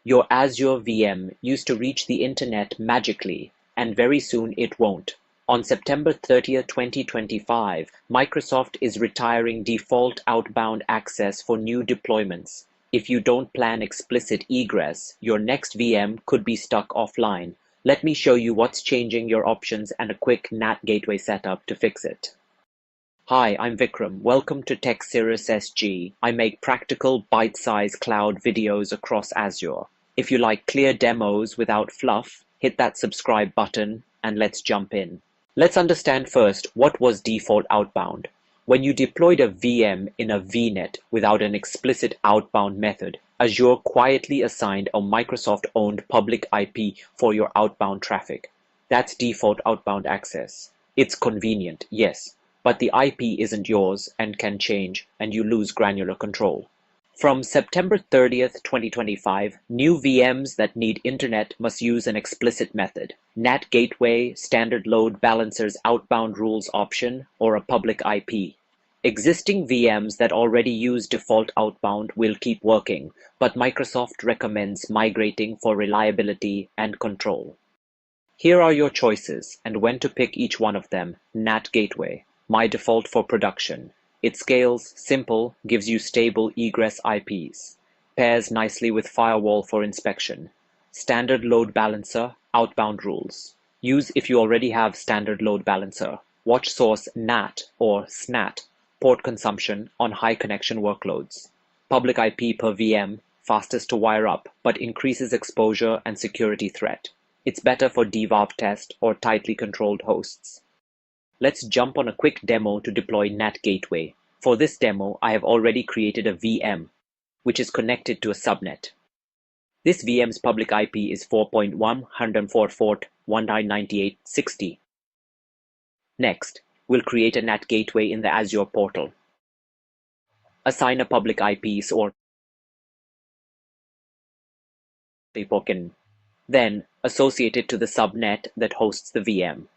Your Azure VM used to reach the internet magically, and very soon it won't. On September 30th, 2025, Microsoft is retiring default outbound access for new deployments. If you don't plan explicit egress, your next VM could be stuck offline. Let me show you what's changing, your options, and a quick NAT Gateway setup to fix it. Hi, I'm Vikram. Welcome to TechCirrus-SG. I make practical, bite-sized cloud videos across Azure. If you like clear demos without fluff, hit that subscribe button and let's jump in. Let's understand first what was default outbound. When you deployed a VM in a VNet without an explicit outbound method, Azure quietly assigned a Microsoft-owned public IP for your outbound traffic. That's default outbound access. It's convenient, yes, but the IP isn't yours and can change, and you lose granular control. From September 30th, 2025, new VMs that need internet must use an explicit method, NAT Gateway, Standard Load Balancer's outbound rules option, or a public IP. Existing VMs that already use default outbound will keep working, but Microsoft recommends migrating for reliability and control. Here are your choices and when to pick each one of them. NAT Gateway, my default for production. It scales, simple, gives you stable egress IPs. Pairs nicely with firewall for inspection. Standard load balancer, outbound rules. Use if you already have standard load balancer. Watch source NAT or SNAT, port consumption on high connection workloads. Public IP per VM, fastest to wire up, but increases exposure and security threat. It's better for DVARP test or tightly controlled hosts. Let's jump on a quick demo to deploy NAT Gateway. For this demo, I have already created a VM, which is connected to a subnet. This VM's public IP is 4.1.144.1998.60. Next, we'll create a NAT Gateway in the Azure portal. Assign a public IP or token, then associate it to the subnet that hosts the VM.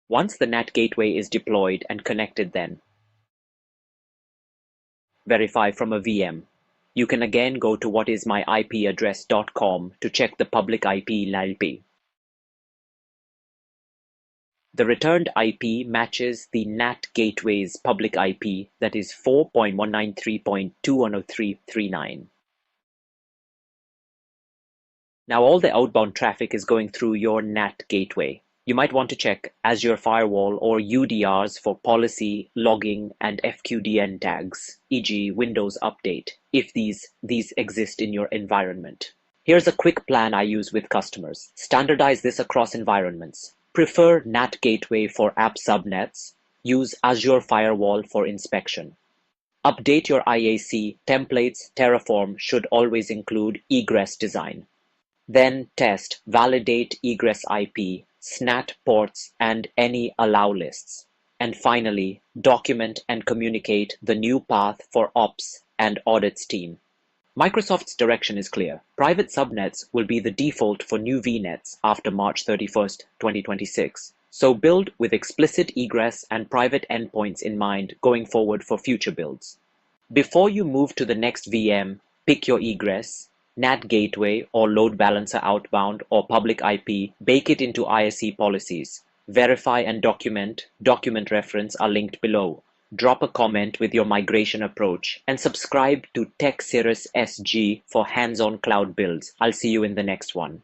Once the NAT Gateway is deployed and connected, then verify from a VM. You can again go to whatismyipaddress.com to check the public IP LLP. The returned IP matches the NAT Gateway's public IP, that is 4.193.210.339. Now all the outbound traffic is going through your NAT Gateway. You might want to check Azure Firewall or UDRs for policy, logging, and FQDN tags, e.g. Windows Update, if these exist in your environment. Here's a quick plan I use with customers. Standardize this across environments. Prefer NAT Gateway for app subnets. Use Azure Firewall for inspection. Update your IAC templates. Terraform should always include egress design. Then test, validate egress IP, SNAT ports, and any allow lists. And finally, document and communicate the new path for ops and audits team. Microsoft's direction is clear. Private subnets will be the default for new VNets after March 31st, 2026. So build with explicit egress and private endpoints in mind going forward for future builds. Before you move to the next VM, pick your egress, NAT Gateway or load balancer outbound or public IP, bake it into ISE policies. Verify and document reference are linked below. Drop a comment with your migration approach and subscribe to TechCirrus-SG for hands-on cloud builds. I'll see you in the next one.